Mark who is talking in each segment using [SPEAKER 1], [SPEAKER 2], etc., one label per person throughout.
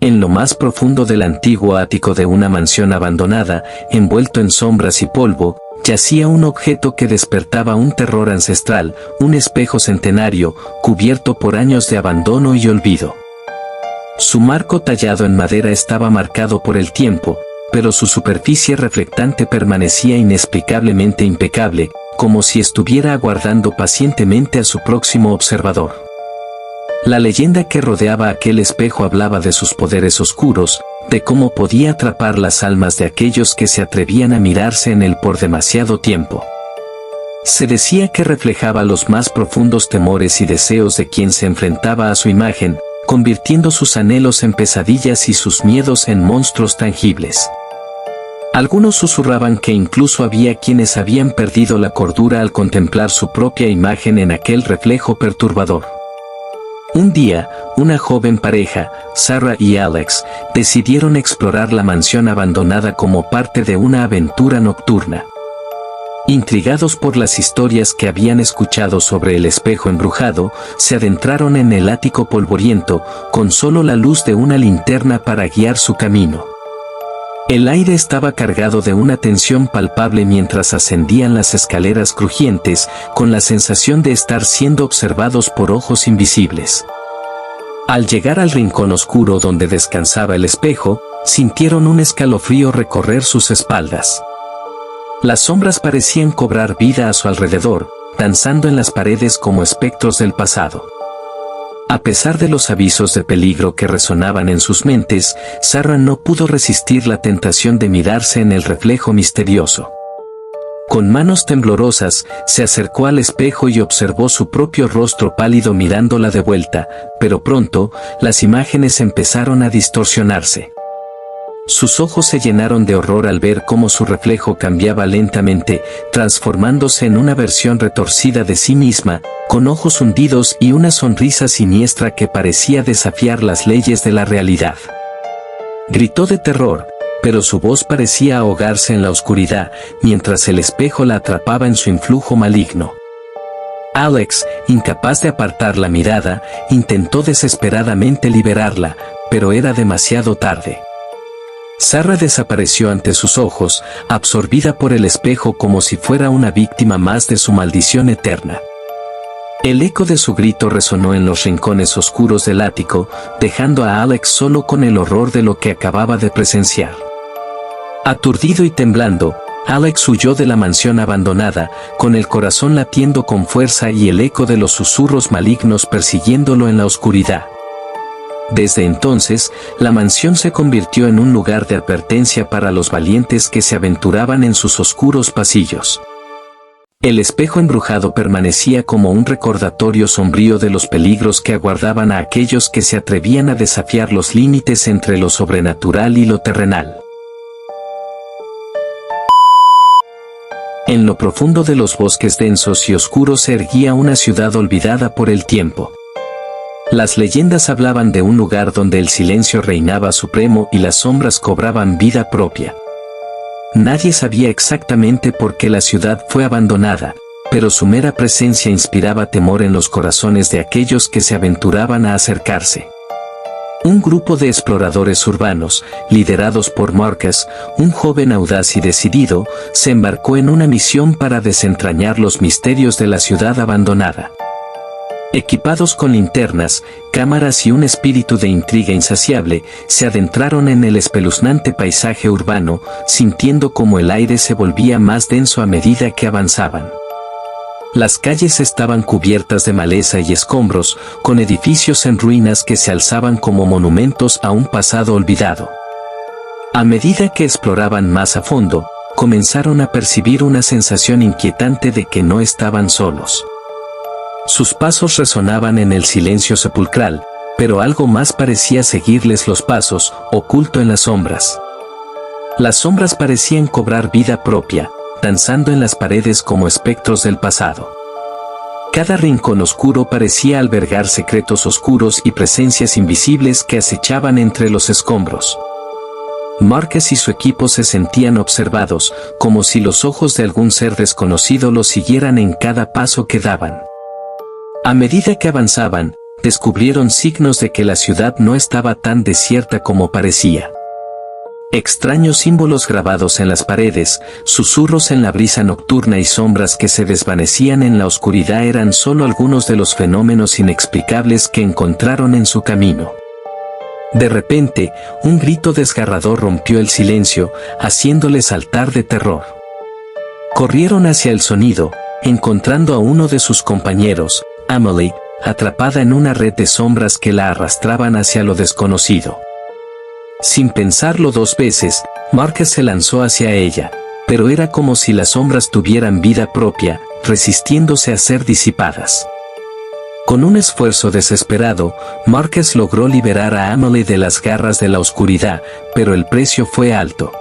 [SPEAKER 1] En lo más profundo del antiguo ático de una mansión abandonada, envuelto en sombras y polvo, yacía un objeto que despertaba un terror ancestral, un espejo centenario, cubierto por años de abandono y olvido. Su marco tallado en madera estaba marcado por el tiempo, pero su superficie reflectante permanecía inexplicablemente impecable, como si estuviera aguardando pacientemente a su próximo observador. La leyenda que rodeaba aquel espejo hablaba de sus poderes oscuros, de cómo podía atrapar las almas de aquellos que se atrevían a mirarse en él por demasiado tiempo. Se decía que reflejaba los más profundos temores y deseos de quien se enfrentaba a su imagen, convirtiendo sus anhelos en pesadillas y sus miedos en monstruos tangibles. Algunos susurraban que incluso había quienes habían perdido la cordura al contemplar su propia imagen en aquel reflejo perturbador. Un día, una joven pareja, Sarah y Alex, decidieron explorar la mansión abandonada como parte de una aventura nocturna. Intrigados por las historias que habían escuchado sobre el espejo embrujado, se adentraron en el ático polvoriento, con solo la luz de una linterna para guiar su camino. El aire estaba cargado de una tensión palpable mientras ascendían las escaleras crujientes, con la sensación de estar siendo observados por ojos invisibles. Al llegar al rincón oscuro donde descansaba el espejo, sintieron un escalofrío recorrer sus espaldas. Las sombras parecían cobrar vida a su alrededor, danzando en las paredes como espectros del pasado. A pesar de los avisos de peligro que resonaban en sus mentes, Sarah no pudo resistir la tentación de mirarse en el reflejo misterioso. Con manos temblorosas, se acercó al espejo y observó su propio rostro pálido mirándola de vuelta, pero pronto, las imágenes empezaron a distorsionarse. Sus ojos se llenaron de horror al ver cómo su reflejo cambiaba lentamente, transformándose en una versión retorcida de sí misma, con ojos hundidos y una sonrisa siniestra que parecía desafiar las leyes de la realidad. Gritó de terror, pero su voz parecía ahogarse en la oscuridad, mientras el espejo la atrapaba en su influjo maligno. Alex, incapaz de apartar la mirada, intentó desesperadamente liberarla, pero era demasiado tarde. Sarah desapareció ante sus ojos, absorbida por el espejo como si fuera una víctima más de su maldición eterna. El eco de su grito resonó en los rincones oscuros del ático, dejando a Alex solo con el horror de lo que acababa de presenciar. Aturdido y temblando, Alex huyó de la mansión abandonada, con el corazón latiendo con fuerza y el eco de los susurros malignos persiguiéndolo en la oscuridad. Desde entonces, la mansión se convirtió en un lugar de advertencia para los valientes que se aventuraban en sus oscuros pasillos. El espejo embrujado permanecía como un recordatorio sombrío de los peligros que aguardaban a aquellos que se atrevían a desafiar los límites entre lo sobrenatural y lo terrenal. En lo profundo de los bosques densos y oscuros se erguía una ciudad olvidada por el tiempo. Las leyendas hablaban de un lugar donde el silencio reinaba supremo y las sombras cobraban vida propia. Nadie sabía exactamente por qué la ciudad fue abandonada, pero su mera presencia inspiraba temor en los corazones de aquellos que se aventuraban a acercarse. Un grupo de exploradores urbanos, liderados por Marcus, un joven audaz y decidido, se embarcó en una misión para desentrañar los misterios de la ciudad abandonada. Equipados con linternas, cámaras y un espíritu de intriga insaciable, se adentraron en el espeluznante paisaje urbano, sintiendo como el aire se volvía más denso a medida que avanzaban. Las calles estaban cubiertas de maleza y escombros, con edificios en ruinas que se alzaban como monumentos a un pasado olvidado. A medida que exploraban más a fondo, comenzaron a percibir una sensación inquietante de que no estaban solos. Sus pasos resonaban en el silencio sepulcral, pero algo más parecía seguirles los pasos, oculto en las sombras. Las sombras parecían cobrar vida propia, danzando en las paredes como espectros del pasado. Cada rincón oscuro parecía albergar secretos oscuros y presencias invisibles que acechaban entre los escombros. Marcus y su equipo se sentían observados, como si los ojos de algún ser desconocido los siguieran en cada paso que daban. A medida que avanzaban, descubrieron signos de que la ciudad no estaba tan desierta como parecía. Extraños símbolos grabados en las paredes, susurros en la brisa nocturna y sombras que se desvanecían en la oscuridad eran solo algunos de los fenómenos inexplicables que encontraron en su camino. De repente, un grito desgarrador rompió el silencio, haciéndole saltar de terror. Corrieron hacia el sonido, encontrando a uno de sus compañeros, Amelie, atrapada en una red de sombras que la arrastraban hacia lo desconocido. Sin pensarlo dos veces, Marcus se lanzó hacia ella, pero era como si las sombras tuvieran vida propia, resistiéndose a ser disipadas. Con un esfuerzo desesperado, Marcus logró liberar a Amelie de las garras de la oscuridad, pero el precio fue alto.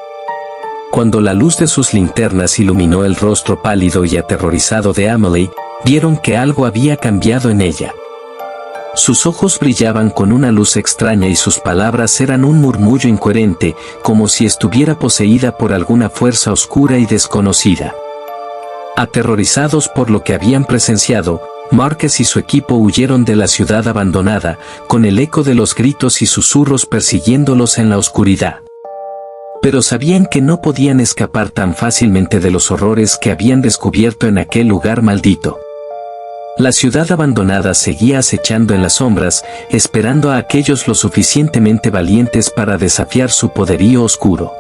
[SPEAKER 1] Cuando la luz de sus linternas iluminó el rostro pálido y aterrorizado de Amelie, vieron que algo había cambiado en ella. Sus ojos brillaban con una luz extraña y sus palabras eran un murmullo incoherente, como si estuviera poseída por alguna fuerza oscura y desconocida. Aterrorizados por lo que habían presenciado, Marcus y su equipo huyeron de la ciudad abandonada, con el eco de los gritos y susurros persiguiéndolos en la oscuridad. Pero sabían que no podían escapar tan fácilmente de los horrores que habían descubierto en aquel lugar maldito. La ciudad abandonada seguía acechando en las sombras, esperando a aquellos lo suficientemente valientes para desafiar su poderío oscuro.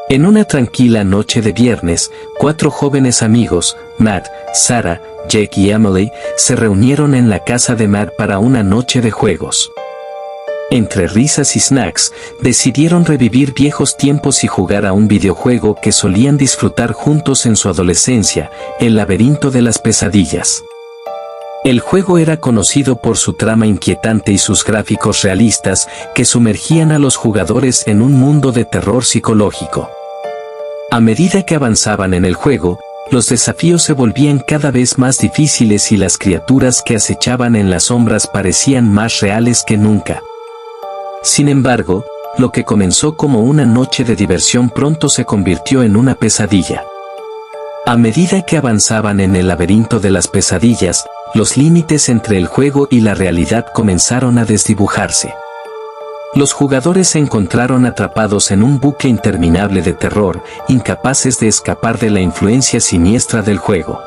[SPEAKER 1] En una tranquila noche de viernes, 4 jóvenes amigos, Matt, Sarah, Jake y Amelie, se reunieron en la casa de Matt para una noche de juegos. Entre risas y snacks, decidieron revivir viejos tiempos y jugar a un videojuego que solían disfrutar juntos en su adolescencia, El laberinto de las pesadillas. El juego era conocido por su trama inquietante y sus gráficos realistas que sumergían a los jugadores en un mundo de terror psicológico. A medida que avanzaban en el juego, los desafíos se volvían cada vez más difíciles y las criaturas que acechaban en las sombras parecían más reales que nunca. Sin embargo, lo que comenzó como una noche de diversión pronto se convirtió en una pesadilla. A medida que avanzaban en el laberinto de las pesadillas, los límites entre el juego y la realidad comenzaron a desdibujarse. Los jugadores se encontraron atrapados en un bucle interminable de terror, incapaces de escapar de la influencia siniestra del juego.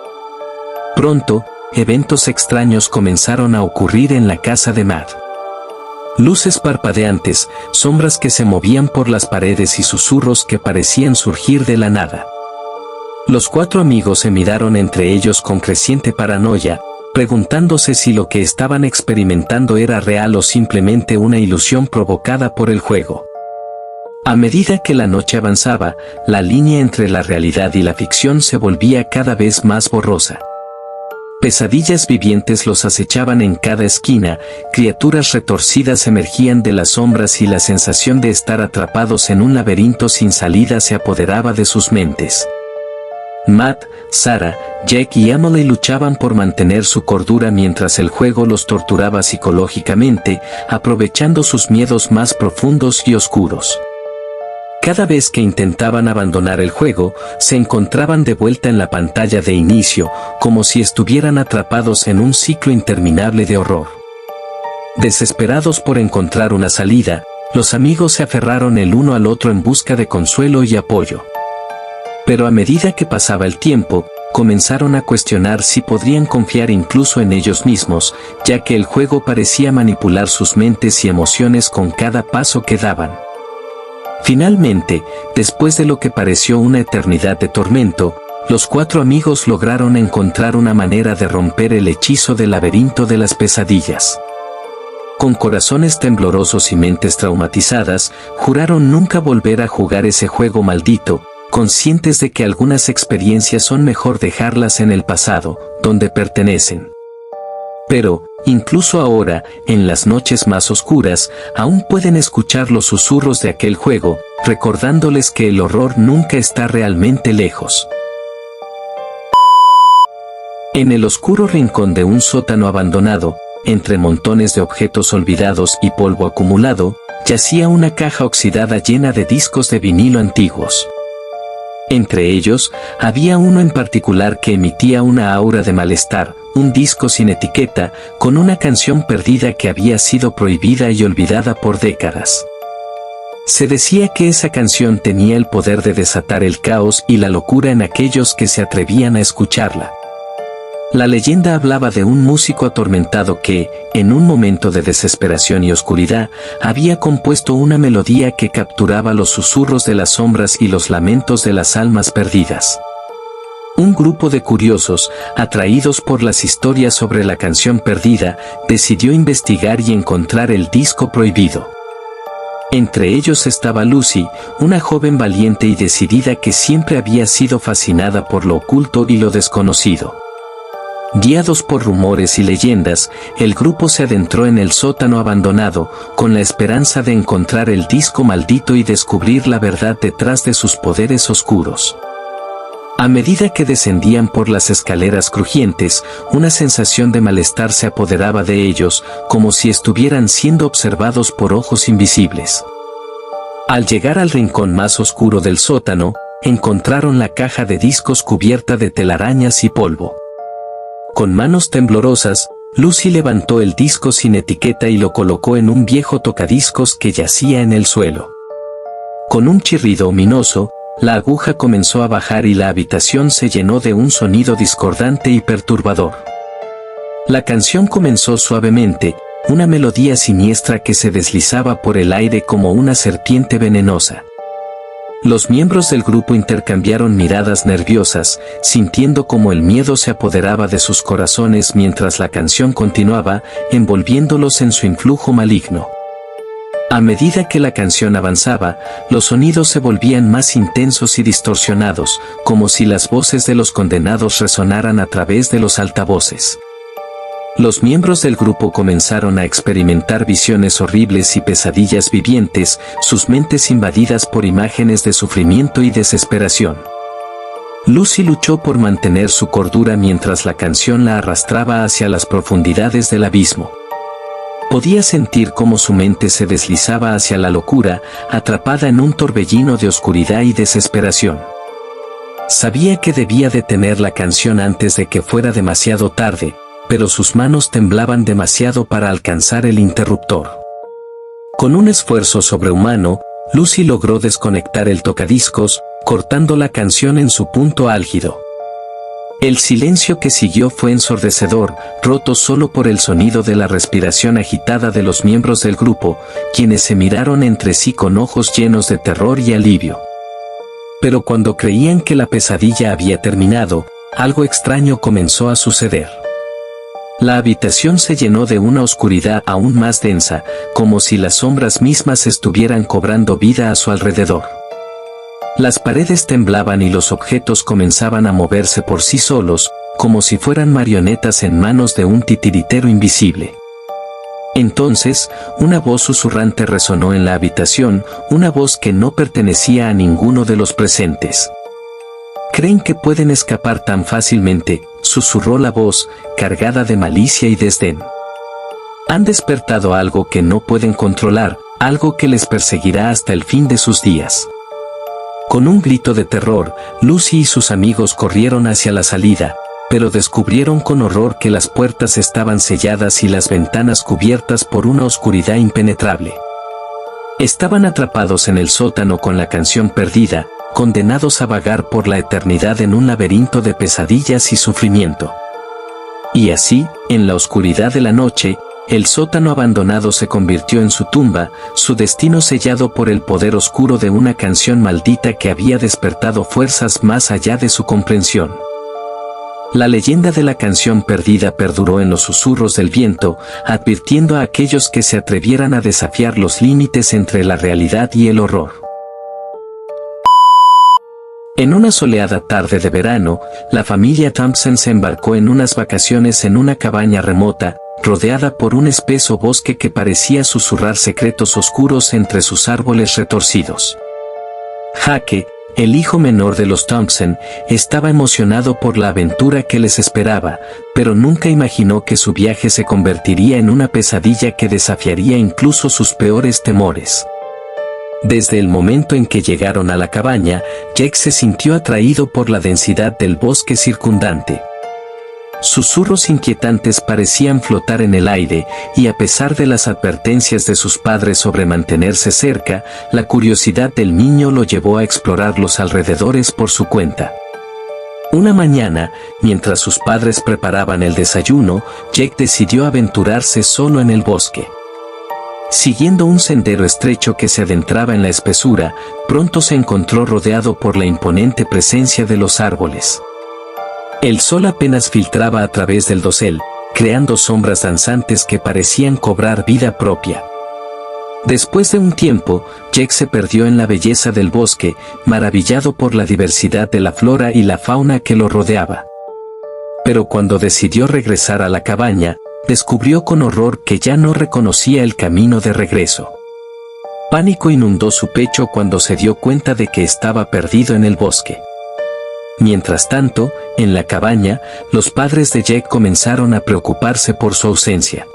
[SPEAKER 1] Pronto, eventos extraños comenzaron a ocurrir en la casa de Matt. Luces parpadeantes, sombras que se movían por las paredes y susurros que parecían surgir de la nada. Los 4 amigos se miraron entre ellos con creciente paranoia, preguntándose si lo que estaban experimentando era real o simplemente una ilusión provocada por el juego. A medida que la noche avanzaba, la línea entre la realidad y la ficción se volvía cada vez más borrosa. Pesadillas vivientes los acechaban en cada esquina, criaturas retorcidas emergían de las sombras y la sensación de estar atrapados en un laberinto sin salida se apoderaba de sus mentes. Matt, Sarah, Jake y Amelie luchaban por mantener su cordura mientras el juego los torturaba psicológicamente, aprovechando sus miedos más profundos y oscuros. Cada vez que intentaban abandonar el juego, se encontraban de vuelta en la pantalla de inicio, como si estuvieran atrapados en un ciclo interminable de horror. Desesperados por encontrar una salida, los amigos se aferraron el uno al otro en busca de consuelo y apoyo. Pero a medida que pasaba el tiempo, comenzaron a cuestionar si podrían confiar incluso en ellos mismos, ya que el juego parecía manipular sus mentes y emociones con cada paso que daban. Finalmente, después de lo que pareció una eternidad de tormento, los 4 amigos lograron encontrar una manera de romper el hechizo del laberinto de las pesadillas. Con corazones temblorosos y mentes traumatizadas, juraron nunca volver a jugar ese juego maldito, conscientes de que algunas experiencias son mejor dejarlas en el pasado, donde pertenecen. Pero, incluso ahora, en las noches más oscuras, aún pueden escuchar los susurros de aquel juego, recordándoles que el horror nunca está realmente lejos. En el oscuro rincón de un sótano abandonado, entre montones de objetos olvidados y polvo acumulado, yacía una caja oxidada llena de discos de vinilo antiguos. Entre ellos, había uno en particular que emitía una aura de malestar, un disco sin etiqueta, con una canción perdida que había sido prohibida y olvidada por décadas. Se decía que esa canción tenía el poder de desatar el caos y la locura en aquellos que se atrevían a escucharla. La leyenda hablaba de un músico atormentado que, en un momento de desesperación y oscuridad, había compuesto una melodía que capturaba los susurros de las sombras y los lamentos de las almas perdidas. Un grupo de curiosos, atraídos por las historias sobre la canción perdida, decidió investigar y encontrar el disco prohibido. Entre ellos estaba Lucy, una joven valiente y decidida que siempre había sido fascinada por lo oculto y lo desconocido. Guiados por rumores y leyendas, el grupo se adentró en el sótano abandonado, con la esperanza de encontrar el disco maldito y descubrir la verdad detrás de sus poderes oscuros. A medida que descendían por las escaleras crujientes, una sensación de malestar se apoderaba de ellos, como si estuvieran siendo observados por ojos invisibles. Al llegar al rincón más oscuro del sótano, encontraron la caja de discos cubierta de telarañas y polvo. Con manos temblorosas, Lucy levantó el disco sin etiqueta y lo colocó en un viejo tocadiscos que yacía en el suelo. Con un chirrido ominoso, la aguja comenzó a bajar y la habitación se llenó de un sonido discordante y perturbador. La canción comenzó suavemente, una melodía siniestra que se deslizaba por el aire como una serpiente venenosa. Los miembros del grupo intercambiaron miradas nerviosas, sintiendo cómo el miedo se apoderaba de sus corazones mientras la canción continuaba, envolviéndolos en su influjo maligno. A medida que la canción avanzaba, los sonidos se volvían más intensos y distorsionados, como si las voces de los condenados resonaran a través de los altavoces. Los miembros del grupo comenzaron a experimentar visiones horribles y pesadillas vivientes, sus mentes invadidas por imágenes de sufrimiento y desesperación. Lucy luchó por mantener su cordura mientras la canción la arrastraba hacia las profundidades del abismo. Podía sentir cómo su mente se deslizaba hacia la locura, atrapada en un torbellino de oscuridad y desesperación. Sabía que debía detener la canción antes de que fuera demasiado tarde, pero sus manos temblaban demasiado para alcanzar el interruptor. Con un esfuerzo sobrehumano, Lucy logró desconectar el tocadiscos, cortando la canción en su punto álgido. El silencio que siguió fue ensordecedor, roto solo por el sonido de la respiración agitada de los miembros del grupo, quienes se miraron entre sí con ojos llenos de terror y alivio. Pero cuando creían que la pesadilla había terminado, algo extraño comenzó a suceder. La habitación se llenó de una oscuridad aún más densa, como si las sombras mismas estuvieran cobrando vida a su alrededor. Las paredes temblaban y los objetos comenzaban a moverse por sí solos, como si fueran marionetas en manos de un titiritero invisible. Entonces, una voz susurrante resonó en la habitación, una voz que no pertenecía a ninguno de los presentes. «¿Creen que pueden escapar tan fácilmente?», susurró la voz, cargada de malicia y desdén. «Han despertado algo que no pueden controlar, algo que les perseguirá hasta el fin de sus días». Con un grito de terror, Lucy y sus amigos corrieron hacia la salida, pero descubrieron con horror que las puertas estaban selladas y las ventanas cubiertas por una oscuridad impenetrable. Estaban atrapados en el sótano con la canción perdida, condenados a vagar por la eternidad en un laberinto de pesadillas y sufrimiento. Y así, en la oscuridad de la noche, el sótano abandonado se convirtió en su tumba, su destino sellado por el poder oscuro de una canción maldita que había despertado fuerzas más allá de su comprensión. La leyenda de la canción perdida perduró en los susurros del viento, advirtiendo a aquellos que se atrevieran a desafiar los límites entre la realidad y el horror. En una soleada tarde de verano, la familia Thompson se embarcó en unas vacaciones en una cabaña remota, rodeada por un espeso bosque que parecía susurrar secretos oscuros entre sus árboles retorcidos. Jake, el hijo menor de los Thompson, estaba emocionado por la aventura que les esperaba, pero nunca imaginó que su viaje se convertiría en una pesadilla que desafiaría incluso sus peores temores. Desde el momento en que llegaron a la cabaña, Jake se sintió atraído por la densidad del bosque circundante. Susurros inquietantes parecían flotar en el aire, y a pesar de las advertencias de sus padres sobre mantenerse cerca, la curiosidad del niño lo llevó a explorar los alrededores por su cuenta. Una mañana, mientras sus padres preparaban el desayuno, Jake decidió aventurarse solo en el bosque. Siguiendo un sendero estrecho que se adentraba en la espesura, pronto se encontró rodeado por la imponente presencia de los árboles. El sol apenas filtraba a través del dosel, creando sombras danzantes que parecían cobrar vida propia. Después de un tiempo, Jake se perdió en la belleza del bosque, maravillado por la diversidad de la flora y la fauna que lo rodeaba. Pero cuando decidió regresar a la cabaña, descubrió con horror que ya no reconocía el camino de regreso. Pánico inundó su pecho cuando se dio cuenta de que estaba perdido en el bosque. Mientras tanto, en la cabaña, los padres de Jake comenzaron a preocuparse por su ausencia.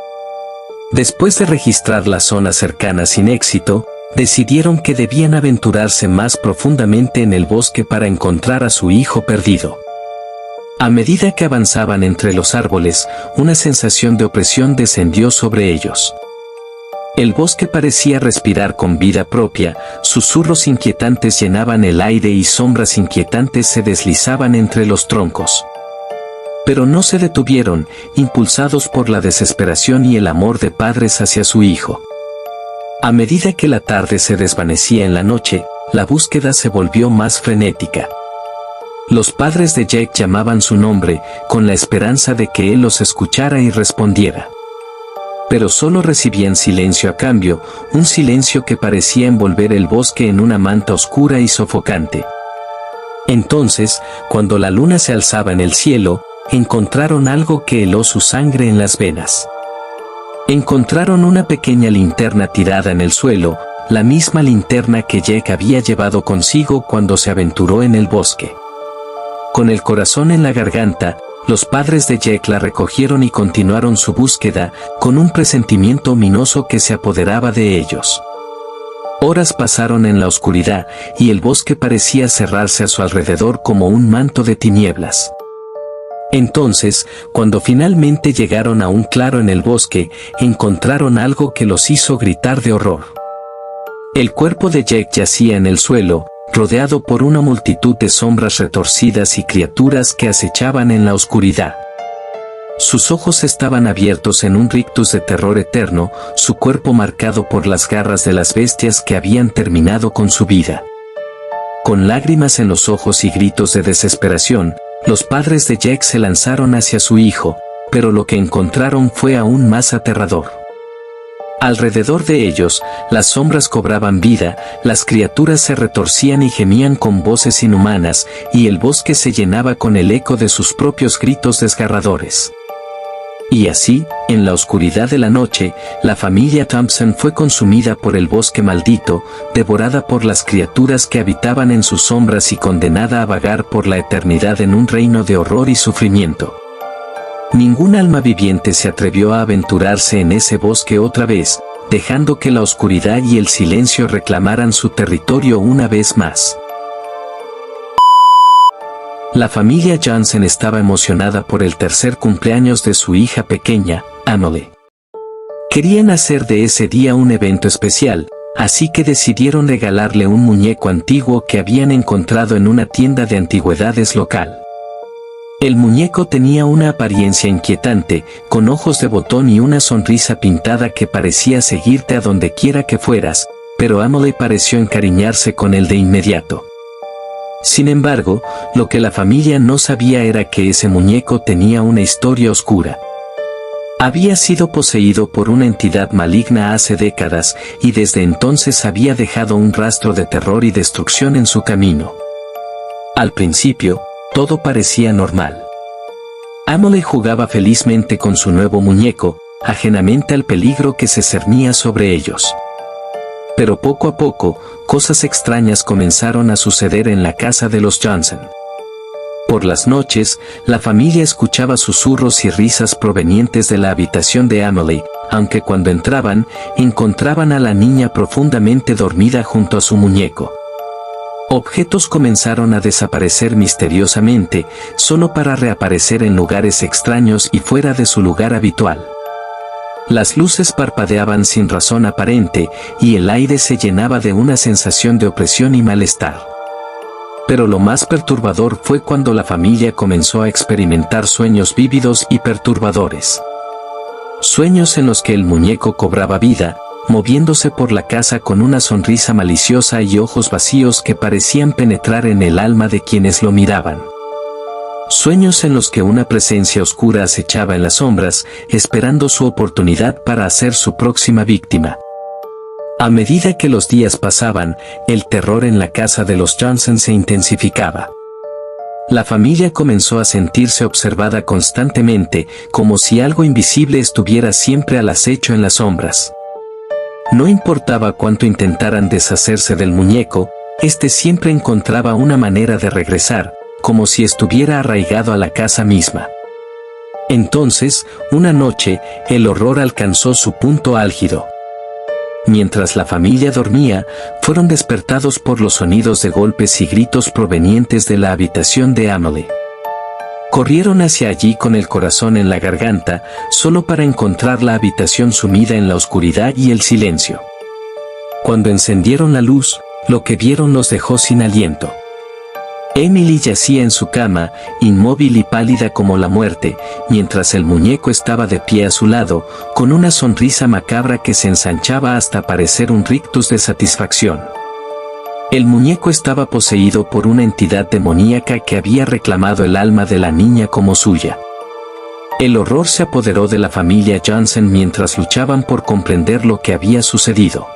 [SPEAKER 1] Después de registrar las zonas cercanas sin éxito, decidieron que debían aventurarse más profundamente en el bosque para encontrar a su hijo perdido. A medida que avanzaban entre los árboles, una sensación de opresión descendió sobre ellos. El bosque parecía respirar con vida propia, susurros inquietantes llenaban el aire y sombras inquietantes se deslizaban entre los troncos. Pero no se detuvieron, impulsados por la desesperación y el amor de padres hacia su hijo. A medida que la tarde se desvanecía en la noche, la búsqueda se volvió más frenética. Los padres de Jake llamaban su nombre, con la esperanza de que él los escuchara y respondiera. Pero solo recibían silencio a cambio, un silencio que parecía envolver el bosque en una manta oscura y sofocante. Entonces, cuando la luna se alzaba en el cielo, encontraron algo que heló su sangre en las venas. Encontraron una pequeña linterna tirada en el suelo, la misma linterna que Jake había llevado consigo cuando se aventuró en el bosque. Con el corazón en la garganta, los padres de Jake la recogieron y continuaron su búsqueda, con un presentimiento ominoso que se apoderaba de ellos. Horas pasaron en la oscuridad, y el bosque parecía cerrarse a su alrededor como un manto de tinieblas. Entonces, cuando finalmente llegaron a un claro en el bosque, encontraron algo que los hizo gritar de horror. El cuerpo de Jake yacía en el suelo, rodeado por una multitud de sombras retorcidas y criaturas que acechaban en la oscuridad. Sus ojos estaban abiertos en un rictus de terror eterno, su cuerpo marcado por las garras de las bestias que habían terminado con su vida. Con lágrimas en los ojos y gritos de desesperación, los padres de Jake se lanzaron hacia su hijo, pero lo que encontraron fue aún más aterrador. Alrededor de ellos, las sombras cobraban vida, las criaturas se retorcían y gemían con voces inhumanas, y el bosque se llenaba con el eco de sus propios gritos desgarradores. Y así, en la oscuridad de la noche, la familia Thompson fue consumida por el bosque maldito, devorada por las criaturas que habitaban en sus sombras y condenada a vagar por la eternidad en un reino de horror y sufrimiento. Ningún alma viviente se atrevió a aventurarse en ese bosque otra vez, dejando que la oscuridad y el silencio reclamaran su territorio una vez más. La familia Johnson estaba emocionada por el tercer cumpleaños de su hija pequeña, Emily. Querían hacer de ese día un evento especial, así que decidieron regalarle un muñeco antiguo que habían encontrado en una tienda de antigüedades local. El muñeco tenía una apariencia inquietante, con ojos de botón y una sonrisa pintada que parecía seguirte a donde quiera que fueras, pero Emily pareció encariñarse con él de inmediato. Sin embargo, lo que la familia no sabía era que ese muñeco tenía una historia oscura. Había sido poseído por una entidad maligna hace décadas, y desde entonces había dejado un rastro de terror y destrucción en su camino. Al principio, todo parecía normal. Emily jugaba felizmente con su nuevo muñeco, ajenamente al peligro que se cernía sobre ellos. Pero poco a poco, cosas extrañas comenzaron a suceder en la casa de los Johnson. Por las noches, la familia escuchaba susurros y risas provenientes de la habitación de Emily, aunque cuando entraban, encontraban a la niña profundamente dormida junto a su muñeco. Objetos comenzaron a desaparecer misteriosamente, solo para reaparecer en lugares extraños y fuera de su lugar habitual. Las luces parpadeaban sin razón aparente, y el aire se llenaba de una sensación de opresión y malestar. Pero lo más perturbador fue cuando la familia comenzó a experimentar sueños vívidos y perturbadores. Sueños en los que el muñeco cobraba vida, moviéndose por la casa con una sonrisa maliciosa y ojos vacíos que parecían penetrar en el alma de quienes lo miraban. Sueños en los que una presencia oscura acechaba en las sombras, esperando su oportunidad para hacer su próxima víctima. A medida que los días pasaban, el terror en la casa de los Johnson se intensificaba. La familia comenzó a sentirse observada constantemente, como si algo invisible estuviera siempre al acecho en las sombras. No importaba cuánto intentaran deshacerse del muñeco, este siempre encontraba una manera de regresar, como si estuviera arraigado a la casa misma. Entonces, una noche, el horror alcanzó su punto álgido. Mientras la familia dormía, fueron despertados por los sonidos de golpes y gritos provenientes de la habitación de Amelie. Corrieron hacia allí con el corazón en la garganta, solo para encontrar la habitación sumida en la oscuridad y el silencio. Cuando encendieron la luz, lo que vieron los dejó sin aliento. Emily yacía en su cama, inmóvil y pálida como la muerte, mientras el muñeco estaba de pie a su lado, con una sonrisa macabra que se ensanchaba hasta parecer un rictus de satisfacción. El muñeco estaba poseído por una entidad demoníaca que había reclamado el alma de la niña como suya. El horror se apoderó de la familia Johnson mientras luchaban por comprender lo que había sucedido.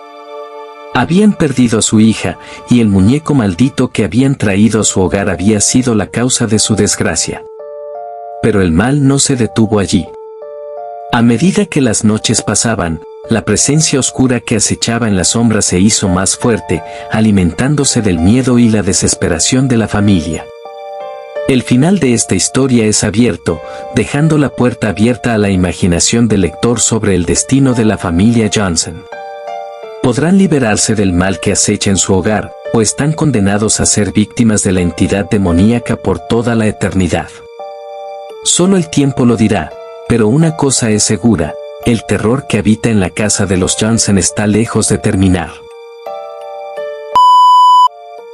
[SPEAKER 1] Habían perdido a su hija, y el muñeco maldito que habían traído a su hogar había sido la causa de su desgracia. Pero el mal no se detuvo allí. A medida que las noches pasaban, la presencia oscura que acechaba en las sombras se hizo más fuerte, alimentándose del miedo y la desesperación de la familia. El final de esta historia es abierto, dejando la puerta abierta a la imaginación del lector sobre el destino de la familia Johnson. Podrán liberarse del mal que acecha en su hogar, o están condenados a ser víctimas de la entidad demoníaca por toda la eternidad. Solo el tiempo lo dirá, pero una cosa es segura: el terror que habita en la casa de los Johnson está lejos de terminar.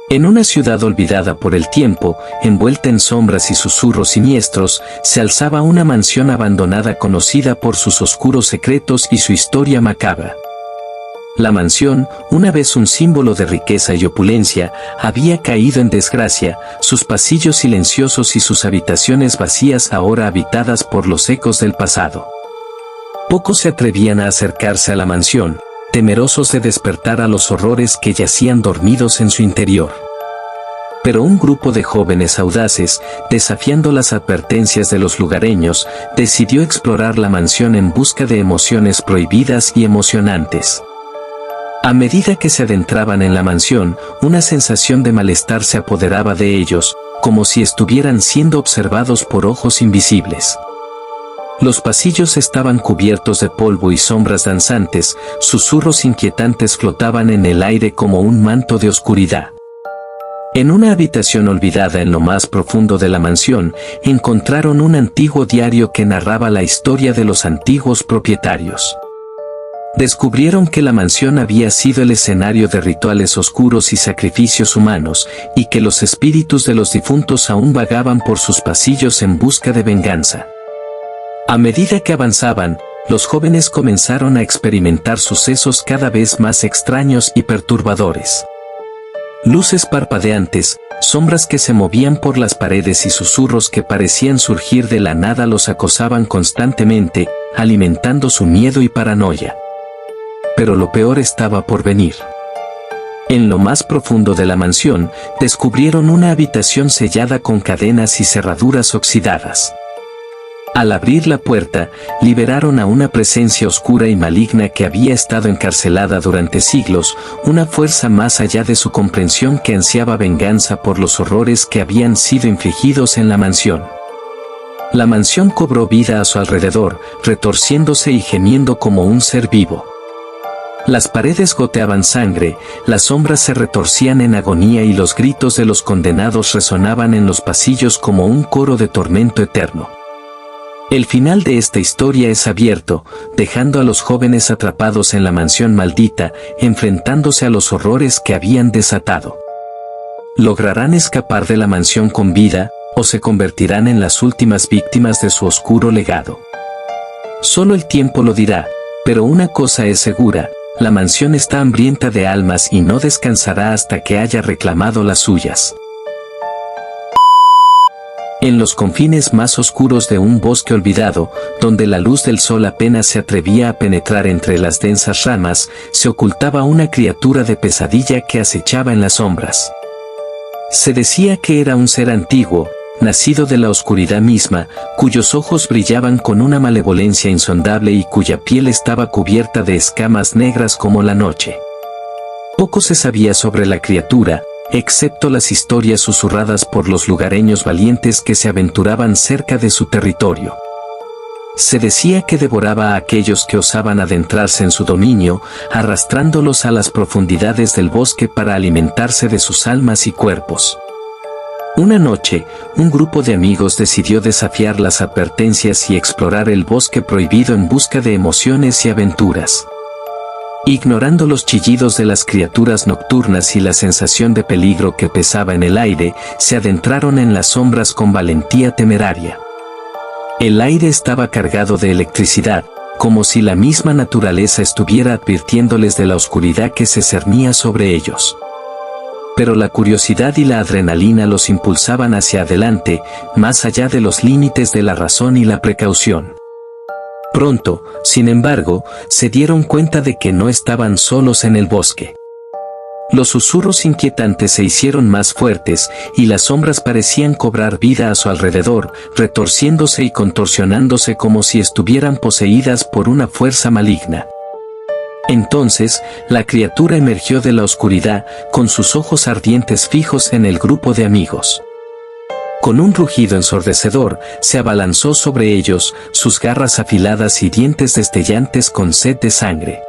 [SPEAKER 1] En una ciudad olvidada por el tiempo, envuelta en sombras y susurros siniestros, se alzaba una mansión abandonada conocida por sus oscuros secretos y su historia macabra. La mansión, una vez un símbolo de riqueza y opulencia, había caído en desgracia, sus pasillos silenciosos y sus habitaciones vacías ahora habitadas por los ecos del pasado. Pocos se atrevían a acercarse a la mansión, temerosos de despertar a los horrores que yacían dormidos en su interior. Pero un grupo de jóvenes audaces, desafiando las advertencias de los lugareños, decidió explorar la mansión en busca de emociones prohibidas y emocionantes. A medida que se adentraban en la mansión, una sensación de malestar se apoderaba de ellos, como si estuvieran siendo observados por ojos invisibles. Los pasillos estaban cubiertos de polvo y sombras danzantes, susurros inquietantes flotaban en el aire como un manto de oscuridad. En una habitación olvidada en lo más profundo de la mansión, encontraron un antiguo diario que narraba la historia de los antiguos propietarios. Descubrieron que la mansión había sido el escenario de rituales oscuros y sacrificios humanos, y que los espíritus de los difuntos aún vagaban por sus pasillos en busca de venganza. A medida que avanzaban, los jóvenes comenzaron a experimentar sucesos cada vez más extraños y perturbadores. Luces parpadeantes, sombras que se movían por las paredes y susurros que parecían surgir de la nada los acosaban constantemente, alimentando su miedo y paranoia. Pero lo peor estaba por venir. En lo más profundo de la mansión, descubrieron una habitación sellada con cadenas y cerraduras oxidadas. Al abrir la puerta, liberaron a una presencia oscura y maligna que había estado encarcelada durante siglos, una fuerza más allá de su comprensión que ansiaba venganza por los horrores que habían sido infligidos en la mansión. La mansión cobró vida a su alrededor, retorciéndose y gemiendo como un ser vivo. Las paredes goteaban sangre, las sombras se retorcían en agonía y los gritos de los condenados resonaban en los pasillos como un coro de tormento eterno. El final de esta historia es abierto, dejando a los jóvenes atrapados en la mansión maldita, enfrentándose a los horrores que habían desatado. ¿Lograrán escapar de la mansión con vida, o se convertirán en las últimas víctimas de su oscuro legado? Solo el tiempo lo dirá, pero una cosa es segura: la mansión está hambrienta de almas y no descansará hasta que haya reclamado las suyas. En los confines más oscuros de un bosque olvidado, donde la luz del sol apenas se atrevía a penetrar entre las densas ramas, se ocultaba una criatura de pesadilla que acechaba en las sombras. Se decía que era un ser antiguo, nacido de la oscuridad misma, cuyos ojos brillaban con una malevolencia insondable y cuya piel estaba cubierta de escamas negras como la noche. Poco se sabía sobre la criatura, excepto las historias susurradas por los lugareños valientes que se aventuraban cerca de su territorio. Se decía que devoraba a aquellos que osaban adentrarse en su dominio, arrastrándolos a las profundidades del bosque para alimentarse de sus almas y cuerpos. Una noche, un grupo de amigos decidió desafiar las advertencias y explorar el bosque prohibido en busca de emociones y aventuras. Ignorando los chillidos de las criaturas nocturnas y la sensación de peligro que pesaba en el aire, se adentraron en las sombras con valentía temeraria. El aire estaba cargado de electricidad, como si la misma naturaleza estuviera advirtiéndoles de la oscuridad que se cernía sobre ellos. Pero la curiosidad y la adrenalina los impulsaban hacia adelante, más allá de los límites de la razón y la precaución. Pronto, sin embargo, se dieron cuenta de que no estaban solos en el bosque. Los susurros inquietantes se hicieron más fuertes, y las sombras parecían cobrar vida a su alrededor, retorciéndose y contorsionándose como si estuvieran poseídas por una fuerza maligna. Entonces, la criatura emergió de la oscuridad, con sus ojos ardientes fijos en el grupo de amigos. Con un rugido ensordecedor, se abalanzó sobre ellos, sus garras afiladas y dientes destellantes con sed de sangre.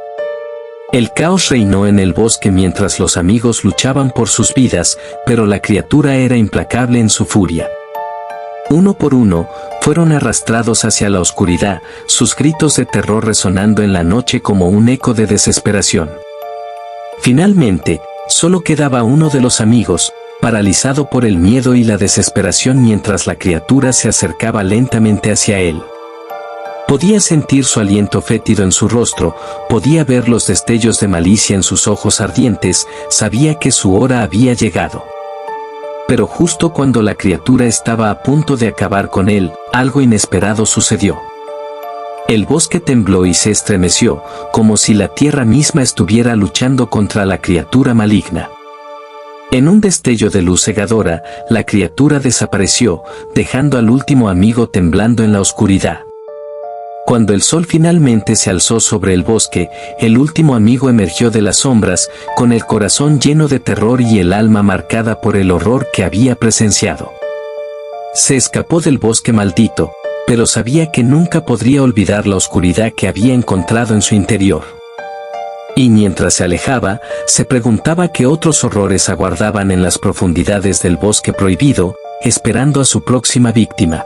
[SPEAKER 1] El caos reinó en el bosque mientras los amigos luchaban por sus vidas, pero la criatura era implacable en su furia. Uno por uno, fueron arrastrados hacia la oscuridad, sus gritos de terror resonando en la noche como un eco de desesperación. Finalmente, solo quedaba uno de los amigos, paralizado por el miedo y la desesperación mientras la criatura se acercaba lentamente hacia él. Podía sentir su aliento fétido en su rostro, podía ver los destellos de malicia en sus ojos ardientes, sabía que su hora había llegado. Pero justo cuando la criatura estaba a punto de acabar con él, algo inesperado sucedió. El bosque tembló y se estremeció, como si la tierra misma estuviera luchando contra la criatura maligna. En un destello de luz cegadora, la criatura desapareció, dejando al último amigo temblando en la oscuridad. Cuando el sol finalmente se alzó sobre el bosque, el último amigo emergió de las sombras, con el corazón lleno de terror y el alma marcada por el horror que había presenciado. Se escapó del bosque maldito, pero sabía que nunca podría olvidar la oscuridad que había encontrado en su interior. Y mientras se alejaba, se preguntaba qué otros horrores aguardaban en las profundidades del bosque prohibido, esperando a su próxima víctima.